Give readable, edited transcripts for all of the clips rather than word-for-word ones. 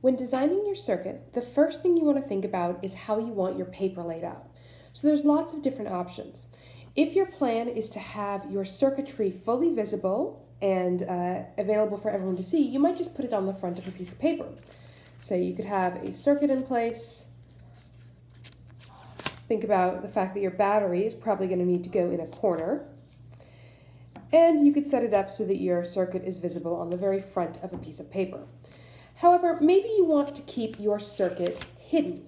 When designing your circuit, the first thing you want to think about is how you want your paper laid out. So there's lots of different options. If your plan is to have your circuitry fully visible and available for everyone to see, you might just put it on the front of a piece of paper. So you could have a circuit in place. Think about the fact that your battery is probably going to need to go in a corner. And you could set it up so that your circuit is visible on the very front of a piece of paper. However, maybe you want to keep your circuit hidden.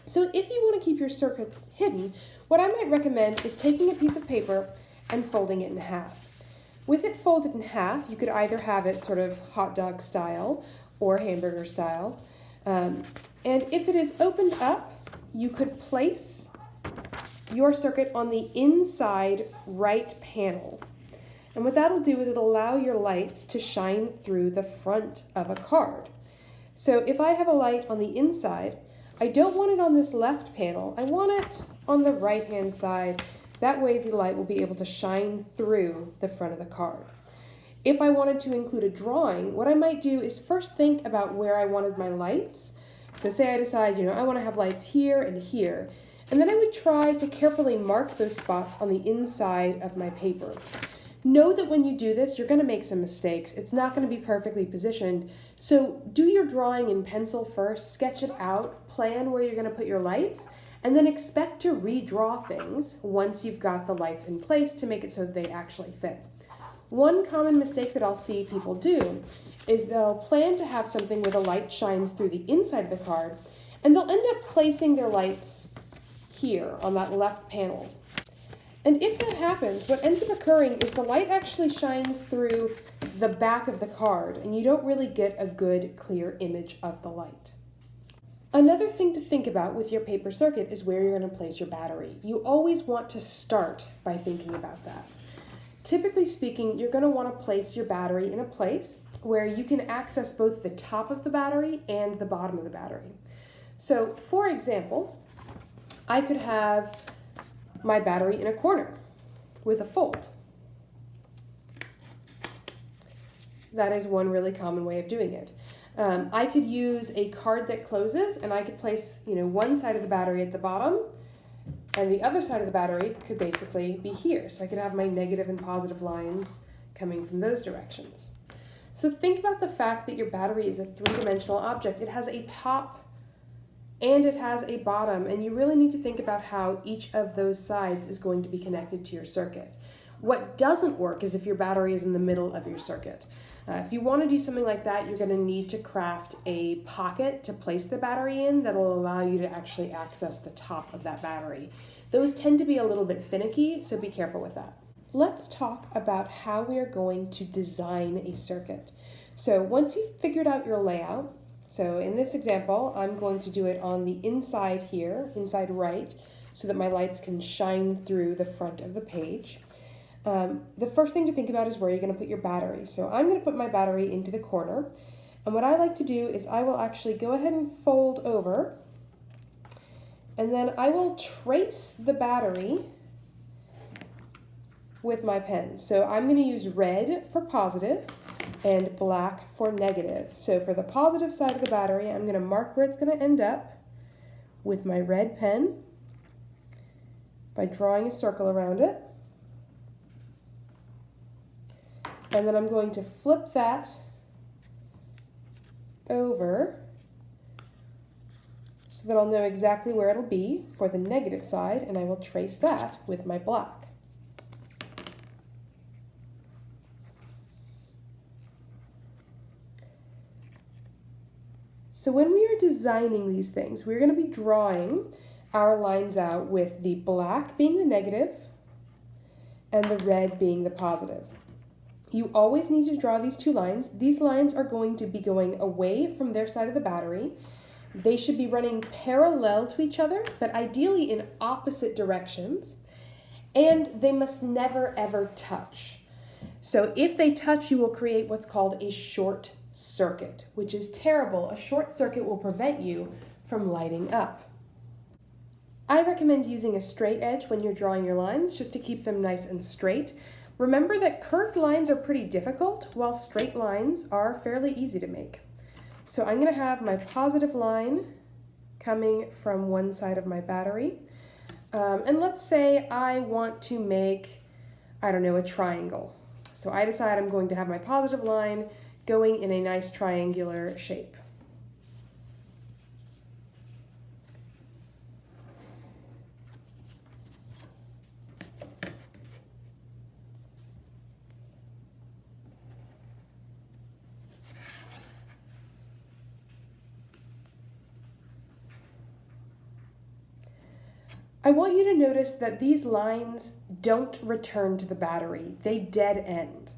So if you want to keep your circuit hidden, what I might recommend is taking a piece of paper and folding it in half. With it folded in half, you could either have it sort of hot dog style or hamburger style. And if it is opened up, you could place your circuit on the inside right panel. And what that'll do is it'll allow your lights to shine through the front of a card. So if I have a light on the inside, I don't want it on this left panel. I want it on the right-hand side. That way the light will be able to shine through the front of the card. If I wanted to include a drawing, what I might do is first think about where I wanted my lights. So say I decide, I want to have lights here and here. And then I would try to carefully mark those spots on the inside of my paper. Know that when you do this, you're going to make some mistakes. It's not going to be perfectly positioned. So do your drawing in pencil first, sketch it out, plan where you're going to put your lights, and then expect to redraw things once you've got the lights in place to make it so that they actually fit. One common mistake that I'll see people do is they'll plan to have something where the light shines through the inside of the card, and they'll end up placing their lights here on that left panel. And if that happens, what ends up occurring is the light actually shines through the back of the card, and you don't really get a good, clear image of the light. Another thing to think about with your paper circuit is where you're going to place your battery. You always want to start by thinking about that. Typically speaking, you're going to want to place your battery in a place where you can access both the top of the battery and the bottom of the battery. So, for example, I could have my battery in a corner with a fold. That is one really common way of doing it. I could use a card that closes, and I could place, one side of the battery at the bottom, and the other side of the battery could basically be here. So I could have my negative and positive lines coming from those directions. So think about the fact that your battery is a three-dimensional object. It has a top and it has a bottom, and you really need to think about how each of those sides is going to be connected to your circuit. What doesn't work is if your battery is in the middle of your circuit. If you want to do something like that, you're going to need to craft a pocket to place the battery in that'll allow you to actually access the top of that battery. Those tend to be a little bit finicky, so be careful with that. Let's talk about how we are going to design a circuit. So once you've figured out your layout, so in this example, I'm going to do it on the inside here, inside right, so that my lights can shine through the front of the page. The first thing to think about is where you're going to put your battery. So I'm going to put my battery into the corner. And what I like to do is I will actually go ahead and fold over, and then I will trace the battery with my pen. So I'm going to use red for positive and black for negative. So for the positive side of the battery, I'm going to mark where it's going to end up with my red pen by drawing a circle around it. And then I'm going to flip that over so that I'll know exactly where it'll be for the negative side, and I will trace that with my black. So when we are designing these things, we're going to be drawing our lines out with the black being the negative and the red being the positive. You always need to draw these two lines. These lines are going to be going away from their side of the battery. They should be running parallel to each other, but ideally in opposite directions. And they must never ever touch. So if they touch, you will create what's called a short circuit, which is terrible. A short circuit will prevent you from lighting up. I recommend using a straight edge when you're drawing your lines, just to keep them nice and straight. Remember that curved lines are pretty difficult, while straight lines are fairly easy to make. So I'm going to have my positive line coming from one side of my battery. And let's say I want to make, I don't know, a triangle. So I decide I'm going to have my positive line going in a nice triangular shape. I want you to notice that these lines don't return to the battery, they dead end.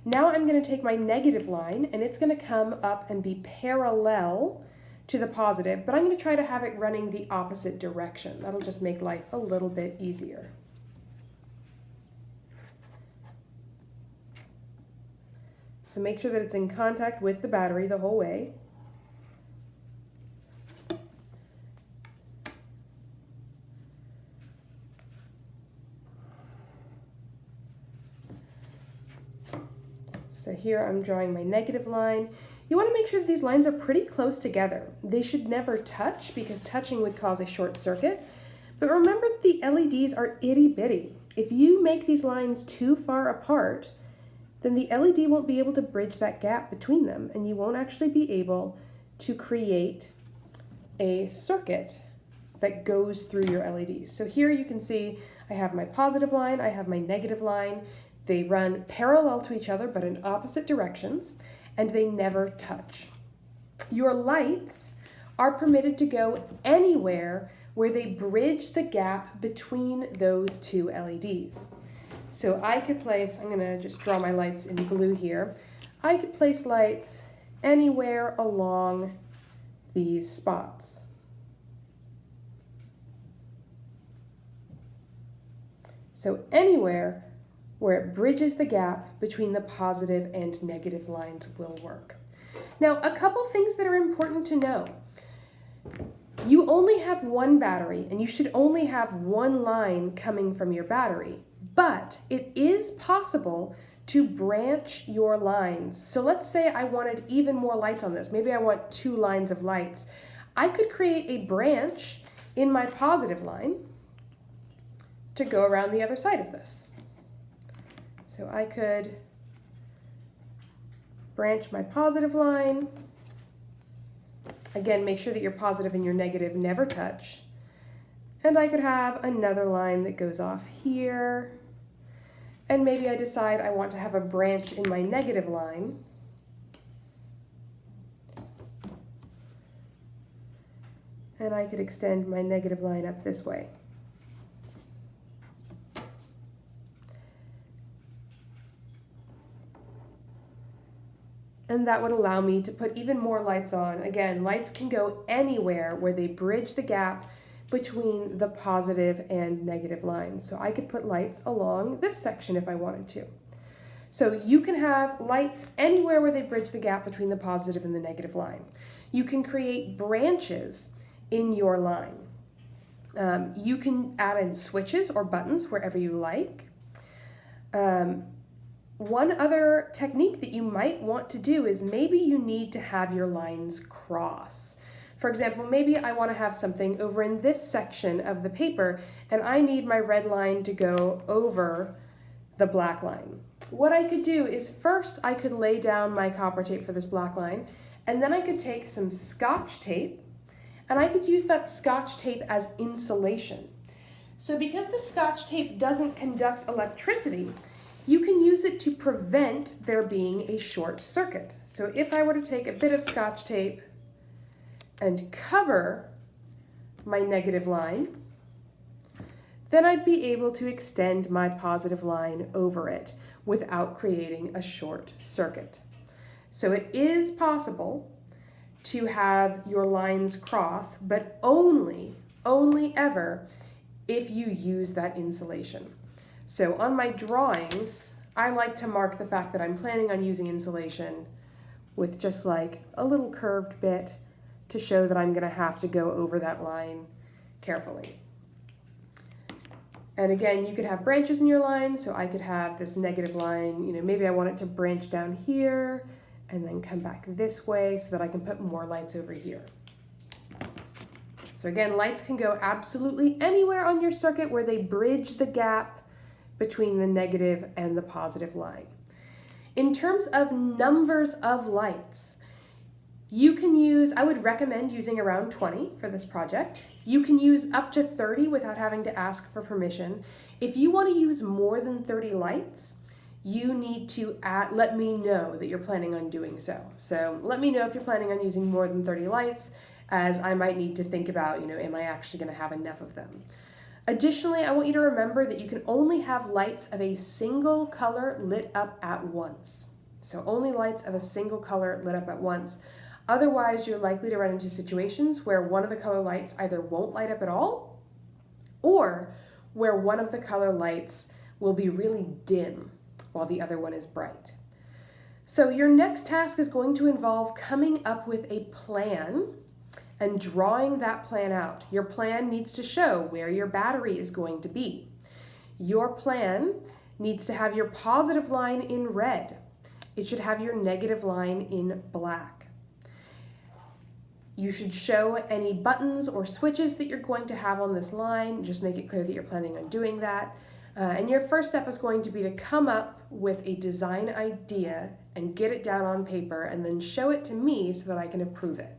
Now I'm going to take my negative line and it's going to come up and be parallel to the positive, but I'm going to try to have it running the opposite direction. That'll just make life a little bit easier. So make sure that it's in contact with the battery the whole way. So here I'm drawing my negative line. You want to make sure that these lines are pretty close together. They should never touch because touching would cause a short circuit. But remember that the LEDs are itty bitty. If you make these lines too far apart, then the LED won't be able to bridge that gap between them and you won't actually be able to create a circuit that goes through your LEDs. So here you can see I have my positive line, I have my negative line. They run parallel to each other but in opposite directions, and they never touch. Your lights are permitted to go anywhere where they bridge the gap between those two LEDs. So I could place, I'm going to just draw my lights in blue here. I could place lights anywhere along these spots. So anywhere where it bridges the gap between the positive and negative lines will work. Now, a couple things that are important to know. You only have one battery and you should only have one line coming from your battery, but it is possible to branch your lines. So let's say I wanted even more lights on this. Maybe I want 2 lines of lights. I could create a branch in my positive line to go around the other side of this. So I could branch my positive line. Again, make sure that your positive and your negative never touch. And I could have another line that goes off here. And maybe I decide I want to have a branch in my negative line. And I could extend my negative line up this way. And that would allow me to put even more lights on. Again, lights can go anywhere where they bridge the gap between the positive and negative lines. So I could put lights along this section if I wanted to. So you can have lights anywhere where they bridge the gap between the positive and the negative line. You can create branches in your line. You can add in switches or buttons wherever you like. One other technique that you might want to do is maybe you need to have your lines cross. For example, maybe I want to have something over in this section of the paper and I need my red line to go over the black line. What I could do is first I could lay down my copper tape for this black line, and then I could take some Scotch tape and I could use that Scotch tape as insulation. So because the Scotch tape doesn't conduct electricity, you can use it to prevent there being a short circuit. So if I were to take a bit of Scotch tape and cover my negative line, then I'd be able to extend my positive line over it without creating a short circuit. So it is possible to have your lines cross, but only ever if you use that insulation. So on my drawings, I like to mark the fact that I'm planning on using insulation with just like a little curved bit to show that I'm going to have to go over that line carefully. And again, you could have branches in your line, so I could have this negative line, maybe I want it to branch down here and then come back this way so that I can put more lights over here. So again, lights can go absolutely anywhere on your circuit where they bridge the gap between the negative and the positive line. In terms of numbers of lights, you can use, I would recommend using around 20 for this project. You can use up to 30 without having to ask for permission. If you want to use more than 30 lights, you need to let me know that you're planning on doing so. So let me know if you're planning on using more than 30 lights, as I might need to think about, am I actually going to have enough of them? Additionally, I want you to remember that you can only have lights of a single color lit up at once. So only lights of a single color lit up at once. Otherwise, you're likely to run into situations where one of the color lights either won't light up at all, or where one of the color lights will be really dim while the other one is bright. So your next task is going to involve coming up with a plan and drawing that plan out. Your plan needs to show where your battery is going to be. Your plan needs to have your positive line in red. It should have your negative line in black. You should show any buttons or switches that you're going to have on this line. Just make it clear that you're planning on doing that. And your first step is going to be to come up with a design idea and get it down on paper and then show it to me so that I can approve it.